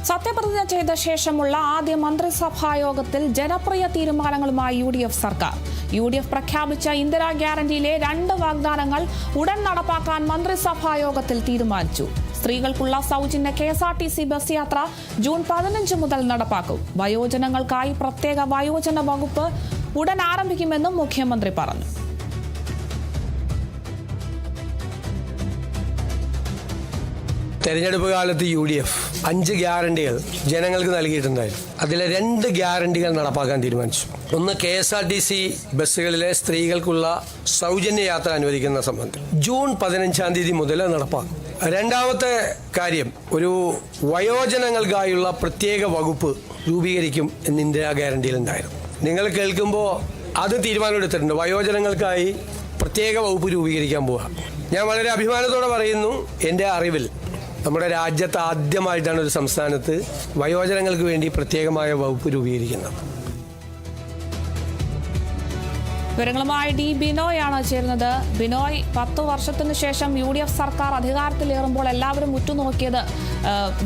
സത്യപ്രതിജ്ഞ ചെയ്ത ശേഷമുള്ള ആദ്യ മന്ത്രിസഭാ യോഗത്തിൽ ജനപ്രിയ തീരുമാനങ്ങളുമായി UDF സർക്കാർ. UDF പ്രഖ്യാപിച്ച ഇന്ദിരാ ഗ്യാരണ്ടിയിലെ 2 വാഗ്ദാനങ്ങൾ ഉടൻ നടപ്പാക്കാൻ മന്ത്രിസഭാ യോഗത്തിൽ തീരുമാനിച്ചു. സ്ത്രീകൾക്കുള്ള സൗജന്യ KSRTC ബസ് യാത്ര ജൂൺ 15 മുതൽ നടപ്പാക്കും. വയോജനങ്ങൾക്കായി പ്രത്യേക വയോജന വകുപ്പ് ഉടൻ ആരംഭിക്കുമെന്നും മുഖ്യമന്ത്രി പറഞ്ഞു. തെരഞ്ഞെടുപ്പ് കാലത്ത് UDF 5 ഗ്യാരണ്ടികൾ ജനങ്ങൾക്ക് നൽകിയിട്ടുണ്ടായിരുന്നു. അതിലെ 2 ഗ്യാരണ്ടികൾ നടപ്പാക്കാൻ തീരുമാനിച്ചു. ഒന്ന് KSRTC ബസ്സുകളിലെ സ്ത്രീകൾക്കുള്ള സൗജന്യ യാത്ര അനുവദിക്കുന്ന സംബന്ധം ജൂൺ 15-ാം തീയതി മുതൽ നടപ്പാക്കും. രണ്ടാമത്തെ കാര്യം, ഒരു വയോജനങ്ങൾക്കായുള്ള പ്രത്യേക വകുപ്പ് രൂപീകരിക്കും എന്ന് ഇന്ദിരാ ഗ്യാരണ്ടിയിൽ ഉണ്ടായിരുന്നു. നിങ്ങൾ കേൾക്കുമ്പോൾ അത് തീരുമാനമെടുത്തിട്ടുണ്ട്. വയോജനങ്ങൾക്കായി പ്രത്യേക വകുപ്പ് രൂപീകരിക്കാൻ പോവുക. ഞാൻ വളരെ അഭിമാനത്തോടെ പറയുന്നു, എൻ്റെ അറിവിൽ നമ്മുടെ രാജ്യത്ത് ആദ്യമായിട്ടാണ് ഒരു സംസ്ഥാനത്ത് വയോജനങ്ങൾക്ക് വേണ്ടി പ്രത്യേകമായ വകുപ്പ് രൂപീകരിക്കുന്നത്. വിവരങ്ങളുമായി D. ബിനോയാണ് ചേരുന്നത്. ബിനോയ്, 10 വർഷത്തിനു ശേഷം UDF സർക്കാർ അധികാരത്തിലേറുമ്പോൾ എല്ലാവരും ഉറ്റുനോക്കിയത്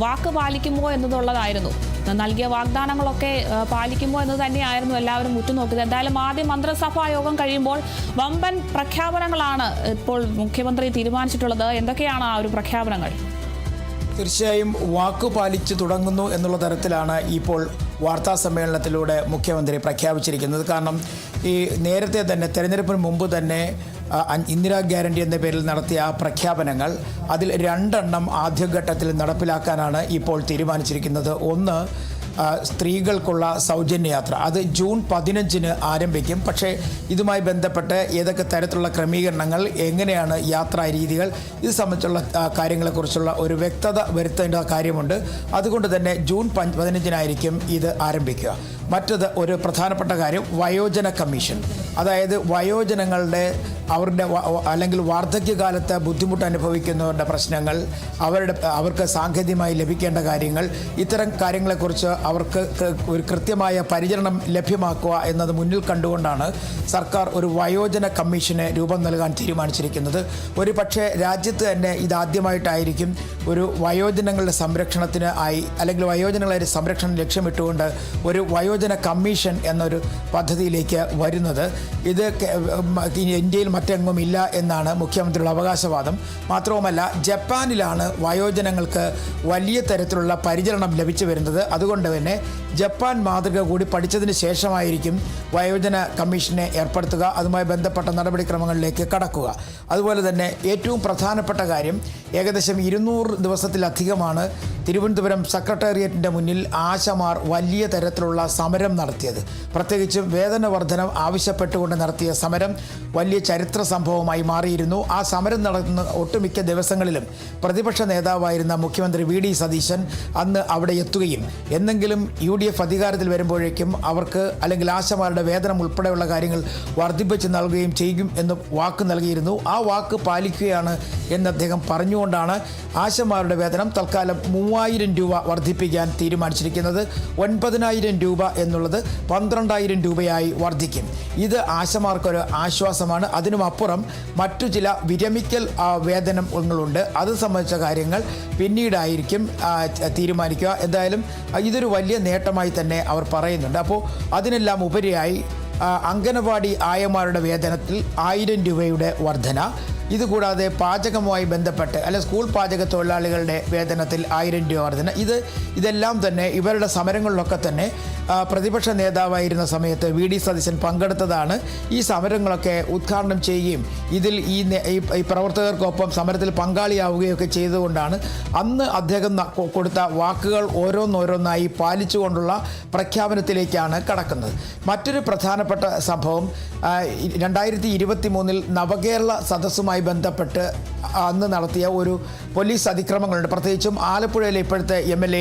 വാക്ക് പാലിക്കുമോ എന്നതുള്ളതായിരുന്നു. നൽകിയ വാഗ്ദാനങ്ങളൊക്കെ പാലിക്കുമോ എന്ന് തന്നെയായിരുന്നു എല്ലാവരും ഉറ്റുനോക്കിയത്. എന്തായാലും ആദ്യ മന്ത്രിസഭാ യോഗം കഴിയുമ്പോൾ വമ്പൻ പ്രഖ്യാപനങ്ങളാണ് ഇപ്പോൾ മുഖ്യമന്ത്രി തീരുമാനിച്ചിട്ടുള്ളത്. എന്തൊക്കെയാണ് ആ ഒരു പ്രഖ്യാപനങ്ങൾ? തീർച്ചയായും വാക്കു പാലിച്ചു തുടങ്ങുന്നു എന്നുള്ള തരത്തിലാണ് ഇപ്പോൾ വാർത്താ സമ്മേളനത്തിലൂടെ മുഖ്യമന്ത്രി പ്രഖ്യാപിച്ചിരിക്കുന്നത്. കാരണം ഈ നേരത്തെ തന്നെ തെരഞ്ഞെടുപ്പിന് മുമ്പ് തന്നെ ഇന്ദിരാ ഗ്യാരണ്ടി എന്ന പേരിൽ നടത്തിയ പ്രഖ്യാപനങ്ങൾ അതിൽ 2 എണ്ണം ആദ്യഘട്ടത്തിൽ നടപ്പിലാക്കാനാണ് ഇപ്പോൾ തീരുമാനിച്ചിരിക്കുന്നത്. ഒന്ന്, സ്ത്രീകൾക്കുള്ള സൗജന്യ യാത്ര, അത് ജൂൺ 15-ന് ആരംഭിക്കും. പക്ഷേ ഇതുമായി ബന്ധപ്പെട്ട് ഏതൊക്കെ തരത്തിലുള്ള ക്രമീകരണങ്ങൾ, എങ്ങനെയാണ് യാത്രാ രീതികൾ, ഇത് സംബന്ധിച്ചുള്ള കാര്യങ്ങളെക്കുറിച്ചുള്ള ഒരു വ്യക്തത വരുത്തേണ്ട കാര്യമുണ്ട്. അതുകൊണ്ട് തന്നെ ജൂൺ 15-നായിരിക്കും ഇത് ആരംഭിക്കുക. മറ്റത്, ഒരു പ്രധാനപ്പെട്ട കാര്യം, വയോജന കമ്മീഷൻ. അതായത് വയോജനങ്ങളുടെ അവരുടെ അല്ലെങ്കിൽ വാർദ്ധക്യകാലത്ത് ബുദ്ധിമുട്ട് അനുഭവിക്കുന്നവരുടെ പ്രശ്നങ്ങൾ, അവർക്ക് സാങ്കേതികമായി ലഭിക്കേണ്ട കാര്യങ്ങൾ, ഇത്തരം കാര്യങ്ങളെക്കുറിച്ച് അവർക്ക് ഒരു കൃത്യമായ പരിചരണം ലഭ്യമാക്കുക എന്നത് മുന്നിൽ കണ്ടുകൊണ്ടാണ് സർക്കാർ ഒരു വയോജന കമ്മീഷന് രൂപം നൽകാൻ തീരുമാനിച്ചിരിക്കുന്നത്. ഒരു പക്ഷേ രാജ്യത്ത് തന്നെ ഇതാദ്യമായിട്ടായിരിക്കും ഒരു വയോജനങ്ങളുടെ സംരക്ഷണത്തിന് ആയി അല്ലെങ്കിൽ വയോജനങ്ങളുടെ സംരക്ഷണം ലക്ഷ്യമിട്ടുകൊണ്ട് ഒരു വയോജന കമ്മീഷൻ എന്നൊരു പദ്ധതിയിലേക്ക് വരുന്നത്. ഇത് ഇന്ത്യയിൽ മറ്റെങ്ങും ഇല്ല എന്നാണ് മുഖ്യമന്ത്രിയുടെ അവകാശവാദം. മാത്രവുമല്ല, ജപ്പാനിലാണ് വയോജനങ്ങൾക്ക് വലിയ തരത്തിലുള്ള പരിചരണം ലഭിച്ചു വരുന്നത്. അതുകൊണ്ട് തന്നെ ജപ്പാൻ മാതൃക കൂടി പഠിച്ചതിന് ശേഷമായിരിക്കും വയോജന കമ്മീഷനെ ഏർപ്പെടുത്തുക, അതുമായി ബന്ധപ്പെട്ട നടപടിക്രമങ്ങളിലേക്ക് കടക്കുക. അതുപോലെ തന്നെ ഏറ്റവും പ്രധാനപ്പെട്ട കാര്യം, ഏകദേശം 200 ദിവസത്തിലധികമാണ് തിരുവനന്തപുരം സെക്രട്ടേറിയറ്റിൻ്റെ മുന്നിൽ ആശമാർ വലിയ തരത്തിലുള്ള സമരം നടത്തിയത്. പ്രത്യേകിച്ചും വേതന വർധന ആവശ്യപ്പെട്ടുകൊണ്ട് നടത്തിയ സമരം വലിയ ചരിത്ര സംഭവമായി മാറിയിരുന്നു. ആ സമരം നടത്തുന്ന ഒട്ടുമിക്ക ദിവസങ്ങളിലും പ്രതിപക്ഷ നേതാവായിരുന്ന മുഖ്യമന്ത്രി VD സതീശൻ അന്ന് അവിടെ എത്തുകയും എന്തെങ്കിലും UDF അധികാരത്തിൽ വരുമ്പോഴേക്കും അവർക്ക് അല്ലെങ്കിൽ ആശമാരുടെ വേതനം ഉൾപ്പെടെയുള്ള കാര്യങ്ങൾ വർദ്ധിപ്പിച്ച് നൽകുകയും ചെയ്യും എന്ന് വാക്ക് നൽകിയിരുന്നു. ആ വാക്ക് പാലിക്കുകയാണ് എന്ന് അദ്ദേഹം പറഞ്ഞുകൊണ്ടാണ് ആശമാരുടെ വേതനം തൽക്കാലം 3000 രൂപ വർദ്ധിപ്പിക്കാൻ തീരുമാനിച്ചിരിക്കുന്നത്. 9000 രൂപ എന്നുള്ളത് 12000 രൂപയായി വർദ്ധിക്കും. ഇത് ആശമാർക്കൊരു ആശ്വാസമാണ്. അതിനുമപ്പുറം മറ്റു ചില വിരമിക്കൽ വേതനങ്ങളുണ്ട്. അത് സംബന്ധിച്ച കാര്യങ്ങൾ പിന്നീടായിരിക്കും തീരുമാനിക്കുക. എന്തായാലും ഇതൊരു വലിയ നേട്ടമായി തന്നെ അവർ പറയുന്നുണ്ട്. അപ്പോൾ അതിനെല്ലാം ഉപരിയായി അംഗനവാടി ആയമാരുടെ വേതനത്തിൽ 1000 രൂപയുടെ വർധന, ഇതുകൂടാതെ പാചകവുമായി ബന്ധപ്പെട്ട് സ്കൂൾ പാചക തൊഴിലാളികളുടെ വേതനത്തിൽ 1000 രൂപ വർധന, ഇതെല്ലാം തന്നെ ഇവരുടെ സമരങ്ങളിലൊക്കെ തന്നെ പ്രതിപക്ഷ നേതാവായിരുന്ന സമയത്ത് VD സതീശൻ പങ്കെടുത്തതാണ്. ഈ സമരങ്ങളൊക്കെ ഉദ്ഘാടനം ചെയ്യുകയും ഇതിൽ ഈ പ്രവർത്തകർക്കൊപ്പം സമരത്തിൽ പങ്കാളിയാവുകയൊക്കെ ചെയ്തുകൊണ്ടാണ് അന്ന് അദ്ദേഹം കൊടുത്ത വാക്കുകൾ ഓരോന്നോരോന്നായി പാലിച്ചുകൊണ്ടുള്ള പ്രഖ്യാപനത്തിലേക്കാണ് കടക്കുന്നത്. മറ്റൊരു പ്രധാനപ്പെട്ട സംഭവം, 2023 നവകേരള സദസ്സുമായി ബന്ധപ്പെട്ട് അന്ന് നടത്തിയ ഒരു പോലീസ് അതിക്രമങ്ങളുണ്ട്. പ്രത്യേകിച്ചും ആലപ്പുഴയിലെ ഇപ്പോഴത്തെ MLA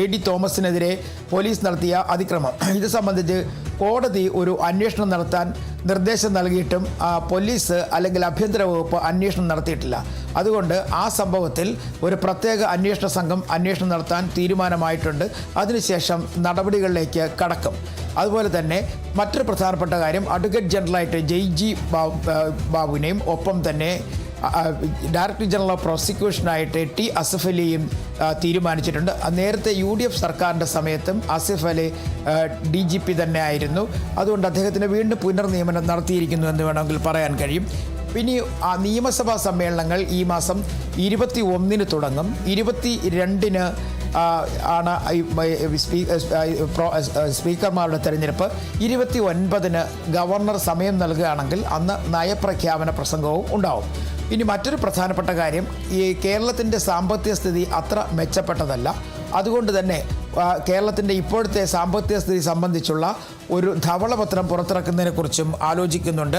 AD തോമസിനെതിരെ പോലീസ് നടത്തിയ അതിക്രമം, ഇത് സംബന്ധിച്ച് കോടതി ഒരു അന്വേഷണം നടത്താൻ നിർദ്ദേശം നൽകിയിട്ടും പോലീസ് അല്ലെങ്കിൽ ആഭ്യന്തര വകുപ്പ് അന്വേഷണം നടത്തിയിട്ടില്ല. അതുകൊണ്ട് ആ സംഭവത്തിൽ ഒരു പ്രത്യേക അന്വേഷണ സംഘം അന്വേഷണം നടത്താൻ തീരുമാനമായിട്ടുണ്ട്. അതിനുശേഷം നടപടികളിലേക്ക് കടക്കും. അതുപോലെ തന്നെ മറ്റൊരു പ്രധാനപ്പെട്ട കാര്യം, അഡ്വക്കേറ്റ് ജനറലായിട്ട് JG ബാബുവിനെയും ഒപ്പം തന്നെ ഡയറക്ടർ ജനറൽ ഓഫ് പ്രോസിക്യൂഷനായിട്ട് ടി അസഫ് അലിയും തീരുമാനിച്ചിട്ടുണ്ട്. നേരത്തെ UDF സർക്കാരിൻ്റെ സമയത്തും അസഫ് അലി DGP തന്നെ ആയിരുന്നു. അതുകൊണ്ട് അദ്ദേഹത്തിന് വീണ്ടും പുനർനിയമനം നടത്തിയിരിക്കുന്നു എന്ന് വേണമെങ്കിൽ പറയാൻ കഴിയും. പിന്നെ ആ നിയമസഭാ സമ്മേളനങ്ങൾ ഈ മാസം 21 തുടങ്ങും. 22 ആണ് സ്പീക്കർമാരുടെ തെരഞ്ഞെടുപ്പ്. 29 ഗവർണർ സമയം നൽകുകയാണെങ്കിൽ അന്ന് നയപ്രഖ്യാപന പ്രസംഗവും ഉണ്ടാവും. ഇനി മറ്റൊരു പ്രധാനപ്പെട്ട കാര്യം, ഈ കേരളത്തിൻ്റെ സാമ്പത്തിക സ്ഥിതി അത്ര മെച്ചപ്പെട്ടതല്ല. അതുകൊണ്ട് തന്നെ കേരളത്തിൻ്റെ ഇപ്പോഴത്തെ സാമ്പത്തിക സ്ഥിതി സംബന്ധിച്ചുള്ള ഒരു ധവളപത്രം പുറത്തിറക്കുന്നതിനെക്കുറിച്ചും ആലോചിക്കുന്നുണ്ട്.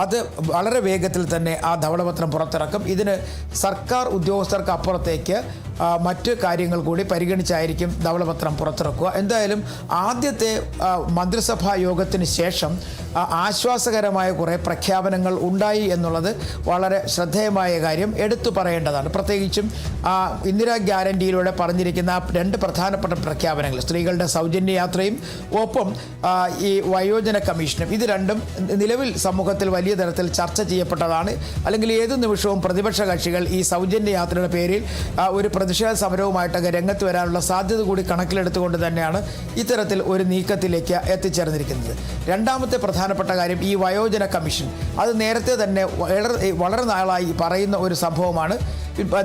അത് വളരെ വേഗത്തിൽ തന്നെ ആ ധവളപത്രം പുറത്തിറക്കും. ഇതിന് സർക്കാർ ഉദ്യോഗസ്ഥർക്ക് അപ്പുറത്തേക്ക് മറ്റ് കാര്യങ്ങൾ കൂടി പരിഗണിച്ചായിരിക്കും ധവളപത്രം പുറത്തിറക്കുക. എന്തായാലും ആദ്യത്തെ മന്ത്രിസഭാ യോഗത്തിന് ശേഷം ആശ്വാസകരമായ കുറേ പ്രഖ്യാപനങ്ങൾ ഉണ്ടായി എന്നുള്ളത് വളരെ ശ്രദ്ധേയമായ കാര്യം, എടുത്തു പറയേണ്ടതാണ്. പ്രത്യേകിച്ചും ഇന്ദിരാ ഗ്യാരണ്ടിയിലൂടെ പറഞ്ഞിരിക്കുന്ന 2 പ്രധാനപ്പെട്ട പ്രഖ്യാപനങ്ങൾ, സ്ത്രീകളുടെ സൗജന്യ യാത്രയും ഒപ്പം ഈ വയോജന കമ്മീഷനും, ഇത് രണ്ടും നിലവിൽ സമൂഹത്തിൽ വലിയ തരത്തിൽ ചർച്ച ചെയ്യപ്പെട്ടതാണ്. അല്ലെങ്കിൽ ഏത് നിമിഷവും പ്രതിപക്ഷ കക്ഷികൾ ഈ സൗജന്യ യാത്രയുടെ പേരിൽ ഒരു പ്രതിഷേധ സമരവുമായിട്ടൊക്കെ രംഗത്ത് വരാനുള്ള സാധ്യത കൂടി കണക്കിലെടുത്തുകൊണ്ട് തന്നെയാണ് ഇത്തരത്തിൽ ഒരു നീക്കത്തിലേക്ക് എത്തിച്ചേർന്നിരിക്കുന്നത്. രണ്ടാമത്തെ പ്രധാനപ്പെട്ട കാര്യം ഈ വയോജന കമ്മീഷൻ. അത് നേരത്തെ തന്നെ വളരെ നാളായി പറയുന്ന ഒരു സംഭവമാണ്.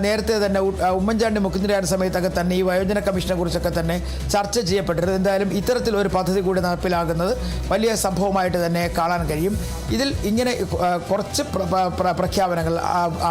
നേരത്തെ തന്നെ ഉമ്മൻചാണ്ടി മുഖ്യമന്ത്രിയായ സമയത്തൊക്കെ തന്നെ ഈ വയോജന കമ്മീഷനെ കുറിച്ചൊക്കെ തന്നെ ചർച്ച ചെയ്യപ്പെട്ടിരുന്നു. എന്തായാലും ഇത്തരത്തിൽ ഒരു പദ്ധതി കൂടി നടപ്പിലാകുന്നത് വലിയ സംഭവമായിട്ട് തന്നെ കാണാൻ കഴിയും. ഇതിൽ ഇങ്ങനെ കുറച്ച് പ്രഖ്യാപനങ്ങൾ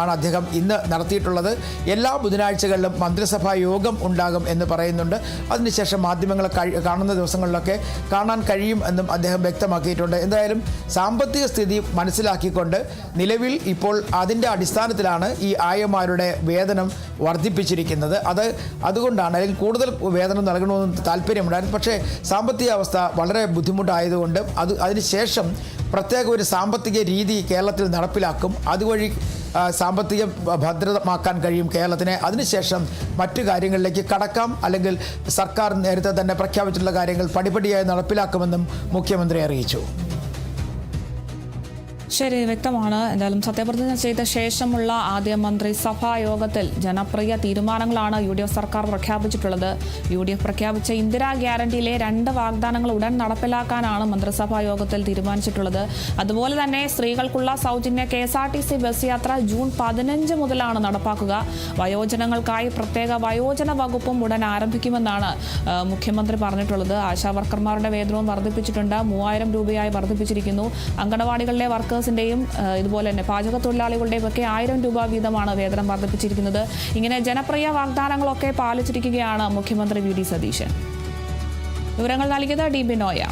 ആണ് അദ്ദേഹം ഇന്ന് നടത്തിയിട്ടുള്ളത്. എല്ലാ ബുധനാഴ്ചകളിലും മന്ത്രിസഭാ യോഗം ഉണ്ടാകും എന്ന് പറയുന്നുണ്ട്. അതിനുശേഷം മാധ്യമങ്ങളെ കാണുന്ന ദിവസങ്ങളിലൊക്കെ കാണാൻ കഴിയും എന്നും അദ്ദേഹം വ്യക്തമാക്കിയിട്ടുണ്ട്. എന്തായാലും സാമ്പത്തിക സ്ഥിതി മനസ്സിലാക്കിക്കൊണ്ട് നിലവിൽ ഇപ്പോൾ അതിൻ്റെ അടിസ്ഥാനത്തിലാണ് ഈ ആയമാരുടെ വേതനം വർദ്ധിപ്പിച്ചിരിക്കുന്നത്. അതുകൊണ്ടാണ്, അല്ലെങ്കിൽ കൂടുതൽ വേതനം നൽകണമെന്ന് താല്പര്യമുണ്ടായിരുന്നു. പക്ഷേ സാമ്പത്തിക അവസ്ഥ വളരെ ബുദ്ധിമുട്ടായതുകൊണ്ട് അതിനുശേഷം പ്രത്യേക ഒരു സാമ്പത്തിക രീതി കേരളത്തിൽ നടപ്പിലാക്കും. അതുവഴി സാമ്പത്തിക ഭദ്രമാക്കാൻ കഴിയും കേരളത്തിന്. അതിനുശേഷം മറ്റു കാര്യങ്ങളിലേക്ക് കടക്കാം. അല്ലെങ്കിൽ സർക്കാർ നേരത്തെ തന്നെ പ്രഖ്യാപിച്ചിട്ടുള്ള കാര്യങ്ങൾ പടിപടിയായി നടപ്പിലാക്കുമെന്നും മുഖ്യമന്ത്രി അറിയിച്ചു. ശരി, വ്യക്തമാണ്. എന്തായാലും സത്യപ്രതിജ്ഞ ചെയ്ത ശേഷമുള്ള ആദ്യ മന്ത്രിസഭാ യോഗത്തിൽ ജനപ്രിയ തീരുമാനങ്ങളാണ് UDF സർക്കാർ പ്രഖ്യാപിച്ചിട്ടുള്ളത്. UDF പ്രഖ്യാപിച്ച ഇന്ദിരാ ഗ്യാരണ്ടിയിലെ 2 വാഗ്ദാനങ്ങൾ ഉടൻ നടപ്പിലാക്കാനാണ് മന്ത്രിസഭാ യോഗത്തിൽ തീരുമാനിച്ചിട്ടുള്ളത്. അതുപോലെ തന്നെ സ്ത്രീകൾക്കുള്ള സൗജന്യ KSRTC ബസ് യാത്ര ജൂൺ 15 മുതലാണ് നടപ്പാക്കുക. വയോജനങ്ങൾക്കായി പ്രത്യേക വയോജന വകുപ്പും ഉടൻ ആരംഭിക്കുമെന്നാണ് മുഖ്യമന്ത്രി പറഞ്ഞിട്ടുള്ളത്. ആശാവർക്കർമാരുടെ വേതനവും വർദ്ധിപ്പിച്ചിട്ടുണ്ട്. 3000 രൂപയായി വർദ്ധിപ്പിച്ചിരിക്കുന്നു. അങ്കണവാടികളിലെ വർക്കേഴ്സിന്റെയും ഇതുപോലെ തന്നെ പാചക തൊഴിലാളികളുടെയും ഒക്കെ 1000 രൂപ വീതമാണ് വേതനം വർദ്ധിപ്പിച്ചിരിക്കുന്നത്. ഇങ്ങനെ ജനപ്രിയ വാഗ്ദാനങ്ങളൊക്കെ പാലിച്ചിരിക്കുകയാണ് മുഖ്യമന്ത്രി VD സതീശൻ. വിവരങ്ങൾ നൽകിയത് DB നോയ.